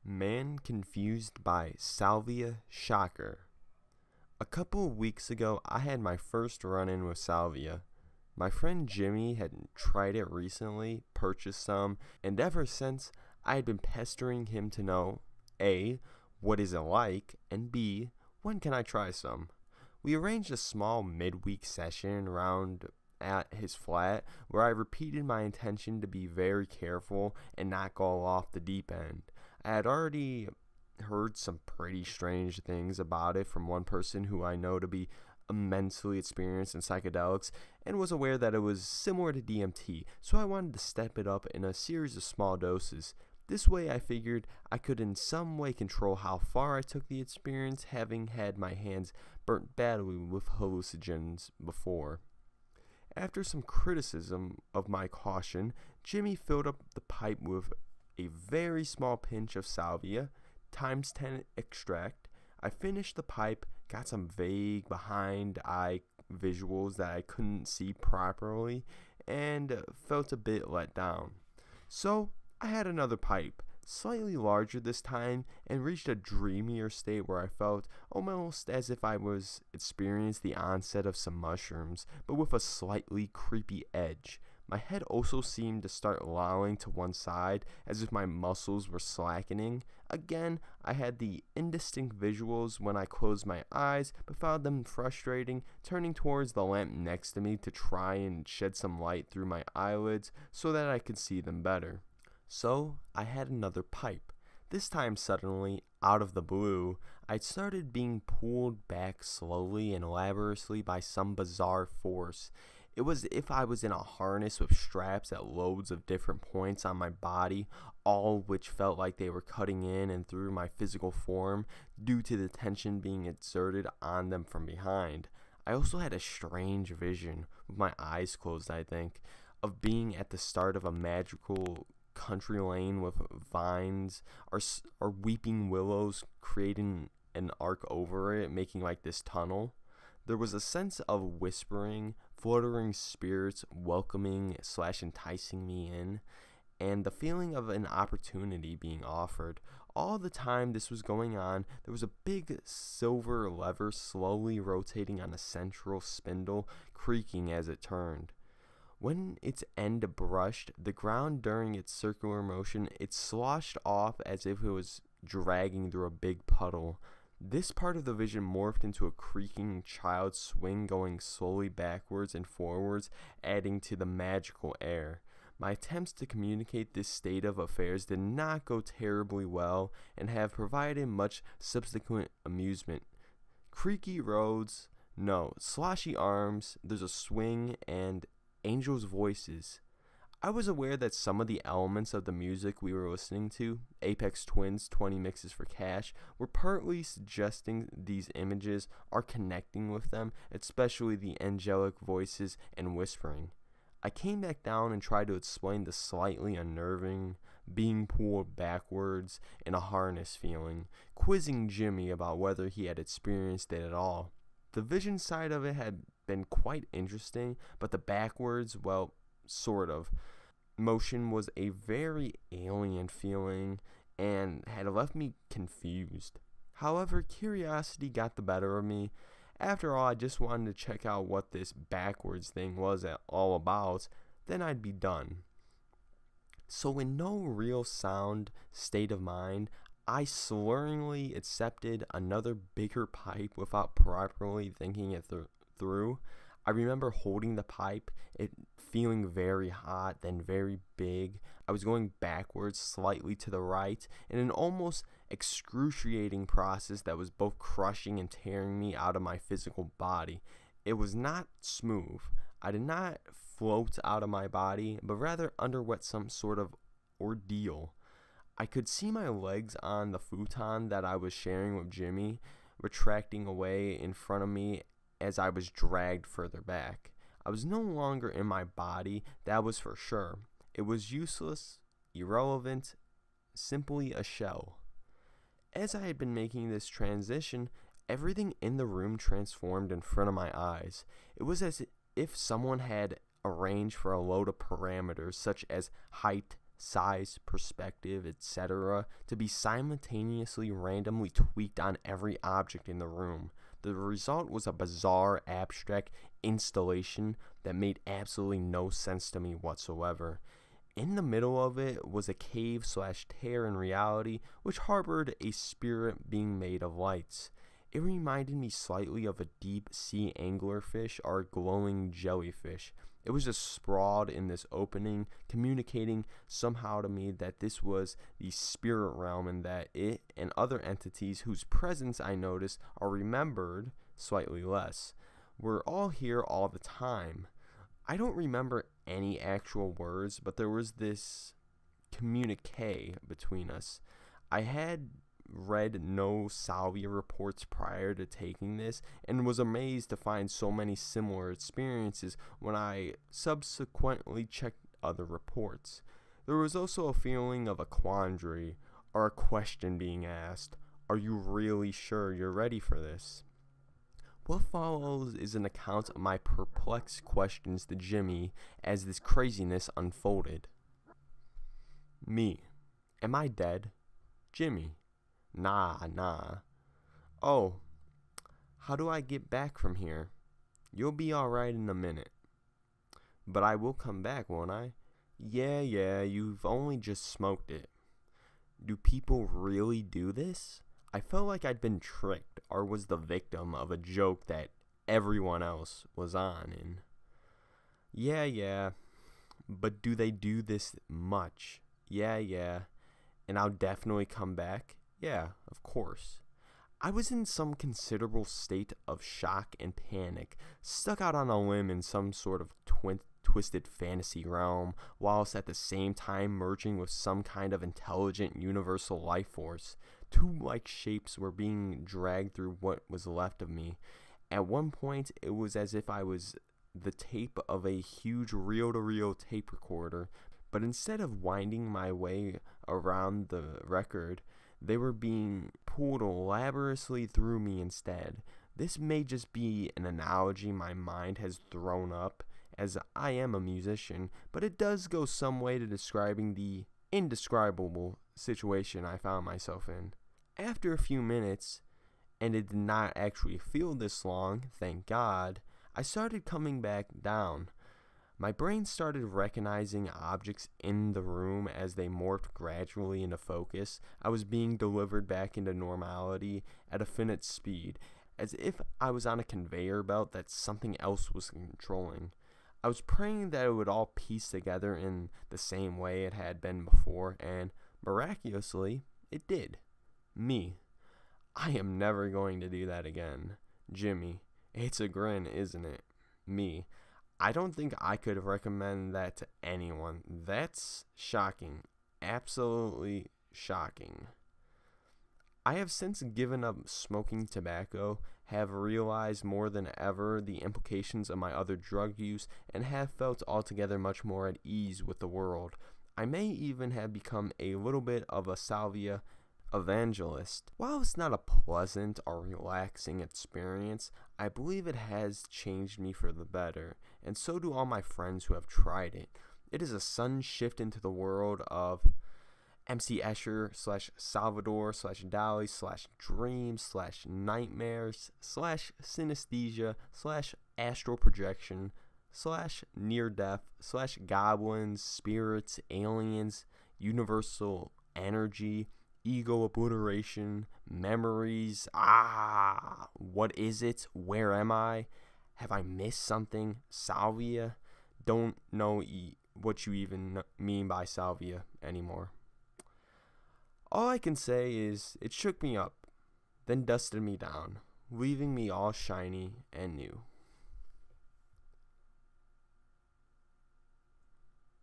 Man confused by salvia shocker. A couple of weeks ago, I had my first run-in with salvia. My friend Jimmy had tried it recently, purchased some, and ever since, I had been pestering him to know A, what is it like, and B, when can I try some? We arranged a small midweek session around at his flat where I repeated my intention to be very careful and not go off the deep end. I had already heard some pretty strange things about it from one person who I know to be immensely experienced in psychedelics and was aware that it was similar to DMT, so I wanted to step it up in a series of small doses. This way I figured I could in some way control how far I took the experience, having had my hands burnt badly with hallucinogens before. After some criticism of my caution, Jimmy filled up the pipe with a very small pinch of salvia, times 10 extract. I finished the pipe, got some vague behind-eye visuals that I couldn't see properly, and felt a bit let down. So, I had another pipe, slightly larger this time, and reached a dreamier state where I felt almost as if I was experiencing the onset of some mushrooms, but with a slightly creepy edge. My head also seemed to start lolling to one side, as if my muscles were slackening. Again, I had the indistinct visuals when I closed my eyes, but found them frustrating, turning towards the lamp next to me to try and shed some light through my eyelids so that I could see them better. So, I had another pipe. This time suddenly, out of the blue, I started being pulled back slowly and laboriously by some bizarre force. It was as if I was in a harness with straps at loads of different points on my body, all which felt like they were cutting in and through my physical form due to the tension being exerted on them from behind. I also had a strange vision, with my eyes closed I think, of being at the start of a magical country lane with vines or weeping willows creating an arc over it, making like this tunnel. There was a sense of whispering, fluttering spirits welcoming / enticing me in, and the feeling of an opportunity being offered. All the time this was going on, there was a big silver lever slowly rotating on a central spindle, creaking as it turned. When its end brushed the ground during its circular motion, it sloshed off as if it was dragging through a big puddle. This part of the vision morphed into a creaking child swing going slowly backwards and forwards, adding to the magical air. My attempts to communicate this state of affairs did not go terribly well and have provided much subsequent amusement. Creaky roads, no, sloshy arms, there's a swing, and angels' voices. I was aware that some of the elements of the music we were listening to, Apex Twins' 20 Mixes for Cash, were partly suggesting these images are connecting with them, especially the angelic voices and whispering. I came back down and tried to explain the slightly unnerving, being pulled backwards in a harness feeling, quizzing Jimmy about whether he had experienced it at all. The vision side of it had been quite interesting, but the backwards, well, sort of, motion was a very alien feeling and had left me confused. However, curiosity got the better of me. After all, I just wanted to check out what this backwards thing was all about, then I'd be done. So in no real sound state of mind, I slurringly accepted another bigger pipe without properly thinking it through. I remember holding the pipe, it feeling very hot, then very big. I was going backwards, slightly to the right, in an almost excruciating process that was both crushing and tearing me out of my physical body. It was not smooth. I did not float out of my body, but rather underwent some sort of ordeal. I could see my legs on the futon that I was sharing with Jimmy, retracting away in front of me as I was dragged further back. I was no longer in my body, that was for sure. It was useless, irrelevant, simply a shell. As I had been making this transition, everything in the room transformed in front of my eyes. It was as if someone had arranged for a load of parameters such as height, size, perspective, etc., to be simultaneously randomly tweaked on every object in the room. The result was a bizarre, abstract installation that made absolutely no sense to me whatsoever. In the middle of it was a cave/tear in reality, which harbored a spirit being made of lights. It reminded me slightly of a deep sea anglerfish or a glowing jellyfish. It was just sprawled in this opening, communicating somehow to me that this was the spirit realm and that it and other entities whose presence I noticed are remembered slightly less were all here all the time. I don't remember any actual words, but there was this communique between us. I had read no Salvia reports prior to taking this and was amazed to find so many similar experiences when I subsequently checked other reports. There was also a feeling of a quandary or a question being asked. Are you really sure you're ready for this? What follows is an account of my perplexed questions to Jimmy as this craziness unfolded. Me. Am I dead? Jimmy. Nah. Oh, how do I get back from here? You'll be alright in a minute. But I will come back, won't I? Yeah, you've only just smoked it. Do people really do this? I felt like I'd been tricked or was the victim of a joke that everyone else was on. And yeah, but do they do this much? Yeah, and I'll definitely come back. Yeah, of course. I was in some considerable state of shock and panic, stuck out on a limb in some sort of twisted fantasy realm, whilst at the same time merging with some kind of intelligent universal life force. Tube-like shapes were being dragged through what was left of me. At one point, it was as if I was the tape of a huge reel-to-reel tape recorder, but instead of winding my way around the record, they were being pulled laboriously through me instead. This may just be an analogy my mind has thrown up, as I am a musician, but it does go some way to describing the indescribable situation I found myself in. After a few minutes, and it did not actually feel this long, thank God, I started coming back down. My brain started recognizing objects in the room as they morphed gradually into focus. I was being delivered back into normality at a finite speed, as if I was on a conveyor belt that something else was controlling. I was praying that it would all piece together in the same way it had been before, and miraculously, it did. Me. I am never going to do that again. Jimmy. It's a grin, isn't it? Me. I don't think I could recommend that to anyone. That's shocking. Absolutely shocking. I have since given up smoking tobacco, have realized more than ever the implications of my other drug use, and have felt altogether much more at ease with the world. I may even have become a little bit of a Salvia evangelist. While it's not a pleasant or relaxing experience, I believe it has changed me for the better, and so do all my friends who have tried it. It is a sudden shift into the world of MC Escher / Salvador / Dali / dreams / nightmares / synesthesia / astral projection / near death / goblins, spirits, aliens, universal energy, ego obliteration, memories. What is it? Where am I? Have I missed something? Salvia? Don't know what you even mean by Salvia anymore. All I can say is it shook me up, then dusted me down, leaving me all shiny and new.